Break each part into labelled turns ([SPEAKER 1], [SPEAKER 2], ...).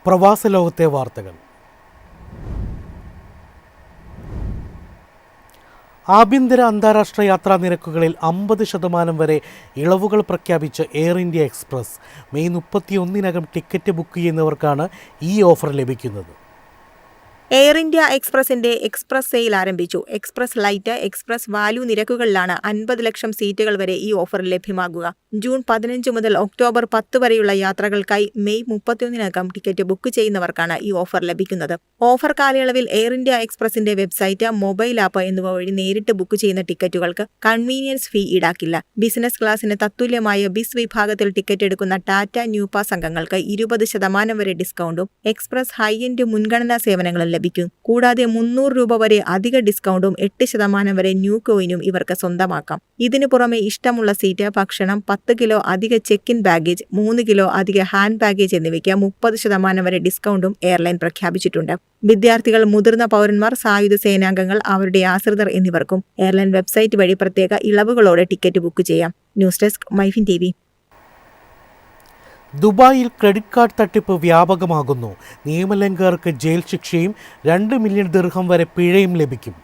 [SPEAKER 1] പ്രവാസ ലോകത്തെ വാർത്തകൾ. ആഭ്യന്തര അന്താരാഷ്ട്ര യാത്രാ നിരക്കുകളിൽ 50% വരെ ഇളവുകൾ പ്രഖ്യാപിച്ച് എയർ ഇന്ത്യ എക്സ്പ്രസ്. മെയ് 31-നകം ടിക്കറ്റ് ബുക്ക് ചെയ്യുന്നവർക്കാണ് ഈ ഓഫർ ലഭിക്കുന്നത്.
[SPEAKER 2] എയർ ഇന്ത്യ എക്സ്പ്രസിന്റെ എക്സ്പ്രസ് സെയിൽ ആരംഭിച്ചു. എക്സ്പ്രസ് ലൈറ്റ്, എക്സ്പ്രസ് വാല്യൂ നിരക്കുകളിലാണ് 50 ലക്ഷം സീറ്റുകൾ വരെ ഈ ഓഫർ ലഭ്യമാകുക. ജൂൺ 15 മുതൽ ഒക്ടോബർ 10 വരെയുള്ള യാത്രകൾക്കായി മെയ് 31-നകം ടിക്കറ്റ് ബുക്ക് ചെയ്യുന്നവർക്കാണ് ഈ ഓഫർ ലഭിക്കുന്നത്. ഓഫർ കാലയളവിൽ എയർ ഇന്ത്യ എക്സ്പ്രസിന്റെ വെബ്സൈറ്റ്, മൊബൈൽ ആപ്പ് എന്നിവ വഴി നേരിട്ട് ബുക്ക് ചെയ്യുന്ന ടിക്കറ്റുകൾക്ക് കൺവീനിയൻസ് ഫീ ഈടാക്കില്ല. ബിസിനസ് ക്ലാസിന് തത്തുല്യമായ ബിസ് വിഭാഗത്തിൽ ടിക്കറ്റ് എടുക്കുന്ന ടാറ്റ ന്യൂ പാസ് അംഗങ്ങൾക്ക് 20% വരെ ഡിസ്കൗണ്ടും എക്സ്പ്രസ് ഹൈ എൻഡ് മുൻഗണനാ സേവനങ്ങളും ലഭിക്കും. കൂടാതെ 300 രൂപ വരെ അധിക ഡിസ്കൗണ്ടും 8% വരെ ന്യൂ കോയിനും ഇവർക്ക് സ്വന്തമാക്കാം. ഇതിനു പുറമെ ഇഷ്ടമുള്ള സീറ്റ്, ഭക്ഷണം, 10 കിലോ അധിക ചെക്ക് ഇൻ ബാഗേജ്, 3 കിലോ അധിക ഹാൻഡ് ബാഗേജ് എന്നിവയ്ക്ക് 30% വരെ ഡിസ്കൗണ്ടും എയർലൈൻ പ്രഖ്യാപിച്ചിട്ടുണ്ട്. വിദ്യാർത്ഥികൾ, മുതിർന്ന പൗരന്മാർ, സായുധ സേനാംഗങ്ങൾ, അവരുടെ ആശ്രിതർ എന്നിവർക്കും എയർലൈൻ വെബ്സൈറ്റ് വഴി പ്രത്യേക ഇളവുകളോടെ ടിക്കറ്റ് ബുക്ക് ചെയ്യാം. News desk MyFin TV.
[SPEAKER 1] ദുബായിൽ ക്രെഡിറ്റ് കാർഡ് തട്ടിപ്പ് വ്യാപകമാകുന്നു. നിയമലംഘകർക്ക് ജയിൽ ശിക്ഷയും 2 മില്യൺ ദിർഹം വരെ പിഴയും ലഭിക്കും.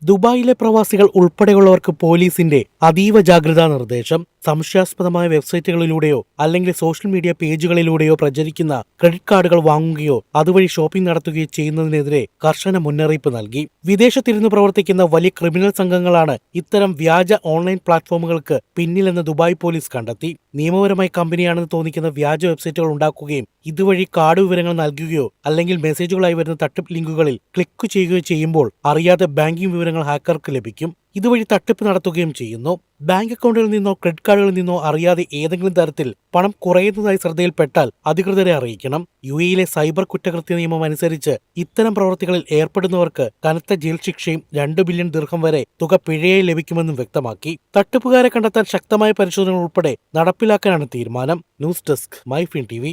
[SPEAKER 1] ദുബായിലെ പ്രവാസികൾ ഉൾപ്പെടെയുള്ളവർക്ക് പോലീസിന്റെ അതീവ ജാഗ്രതാ നിർദ്ദേശം. സംശയാസ്പദമായ വെബ്സൈറ്റുകളിലൂടെയോ അല്ലെങ്കിൽ സോഷ്യൽ മീഡിയ പേജുകളിലൂടെയോ പ്രചരിക്കുന്ന ക്രെഡിറ്റ് കാർഡുകൾ വാങ്ങുകയോ അതുവഴി ഷോപ്പിംഗ് നടത്തുകയോ ചെയ്യുന്നതിനെതിരെ കർശന മുന്നറിയിപ്പ് നൽകി. വിദേശത്തിരുന്ന് പ്രവർത്തിക്കുന്ന വലിയ ക്രിമിനൽ സംഘങ്ങളാണ് ഇത്തരം വ്യാജ ഓൺലൈൻ പ്ലാറ്റ്ഫോമുകൾക്ക് പിന്നിലെന്ന് ദുബായ് പോലീസ് കണ്ടെത്തി. നിയമപരമായി കമ്പനിയാണെന്ന് തോന്നിക്കുന്ന വ്യാജ വെബ്സൈറ്റുകൾ ഉണ്ടാക്കുകയും ഇതുവഴി കാർഡ് വിവരങ്ങൾ നൽകുകയോ അല്ലെങ്കിൽ മെസ്സേജുകളായി വരുന്ന തട്ടിപ്പ് ലിങ്കുകളിൽ ക്ലിക്ക് ചെയ്യുകയോ ചെയ്യുമ്പോൾ അറിയാതെ ബാങ്കിംഗ് വിവരങ്ങൾ ഹാക്കർക്ക് ലഭിക്കും. ഇതുവഴി തട്ടിപ്പ് നടത്തുകയും ചെയ്യുന്നു. ബാങ്ക് അക്കൗണ്ടുകളിൽ നിന്നോ ക്രെഡിറ്റ് കാർഡുകളിൽ നിന്നോ അറിയാതെ ഏതെങ്കിലും തരത്തിൽ പണം കുറയുന്നതായി ശ്രദ്ധയിൽപ്പെട്ടാൽ അധികൃതരെ അറിയിക്കണം. UAE സൈബർ കുറ്റകൃത്യ നിയമം അനുസരിച്ച് ഇത്തരം പ്രവൃത്തികളിൽ ഏർപ്പെടുന്നവർക്ക് കനത്ത ജയിൽ ശിക്ഷയും 2 ബില്യൺ ദിർഹം വരെ തുക പിഴയായി ലഭിക്കുമെന്നും വ്യക്തമാക്കി. തട്ടിപ്പുകാരെ കണ്ടെത്താൻ ശക്തമായ പരിശോധനകൾ ഉൾപ്പെടെ നടപ്പിലാക്കാനാണ് തീരുമാനം. News desk MyFin TV.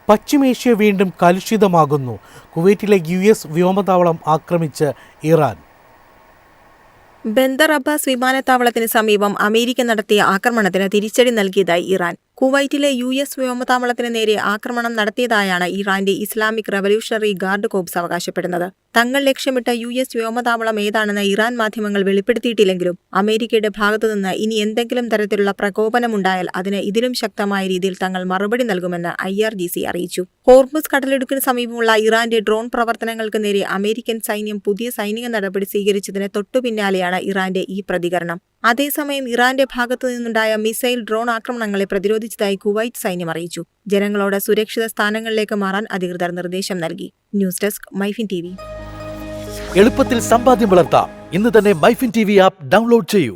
[SPEAKER 1] പശ്ചിമേഷ്യ വീണ്ടും കലുഷിതമാകുന്നു. കുവൈറ്റിലെ US വ്യോമതാവളം ആക്രമിച്ച് ഇറാൻ.
[SPEAKER 2] ബന്ദർ അബ്ബാസ് വിമാനത്താവളത്തിന് സമീപം അമേരിക്ക നടത്തിയ ആക്രമണത്തിന് തിരിച്ചടി നൽകിയതായി ഇറാൻ. കുവൈറ്റിലെ US വ്യോമതാവളത്തിന് നേരെ ആക്രമണം നടത്തിയതായാണ് ഇറാന്റെ ഇസ്ലാമിക് റവല്യൂഷണറി ഗാർഡ് കോർപ്സ് അവകാശപ്പെടുന്നത്. തങ്ങൾ ലക്ഷ്യമിട്ട US വ്യോമതാവളം ഏതാണെന്ന് ഇറാൻ മാധ്യമങ്ങൾ വെളിപ്പെടുത്തിയിട്ടില്ലെങ്കിലും അമേരിക്കയുടെ ഭാഗത്തുനിന്ന് ഇനി എന്തെങ്കിലും തരത്തിലുള്ള പ്രകോപനമുണ്ടായാൽ അതിന് ഇതിലും ശക്തമായ രീതിയിൽ തങ്ങൾ മറുപടി നൽകുമെന്ന് IRGC അറിയിച്ചു. ഹോർമുസ് കടലിടുക്കിന് സമീപമുള്ള ഇറാന്റെ ഡ്രോൺ പ്രവർത്തനങ്ങൾക്ക് നേരെ അമേരിക്കൻ സൈന്യം പുതിയ സൈനിക നടപടി സ്വീകരിച്ചതിന് തൊട്ടുപിന്നാലെയാണ് ഇറാന്റെ ഈ പ്രതികരണം. അതേസമയം ഇറാന്റെ ഭാഗത്തു നിന്നുണ്ടായ മിസൈൽ, ഡ്രോൺ ആക്രമണങ്ങളെ പ്രതിരോധിച്ചതായി കുവൈറ്റ് സൈന്യം അറിയിച്ചു. ജനങ്ങളോട് സുരക്ഷിത സ്ഥാനങ്ങളിലേക്ക് മാറാൻ അധികൃതർ നിർദ്ദേശം നൽകി. News desk MyFin TV.
[SPEAKER 3] എളുപ്പത്തിൽ സമ്പാദ്യം വളർത്താം. ഇന്ന് തന്നെ മൈഫിൻ TV ആപ്പ് ഡൗൺലോഡ് ചെയ്യൂ.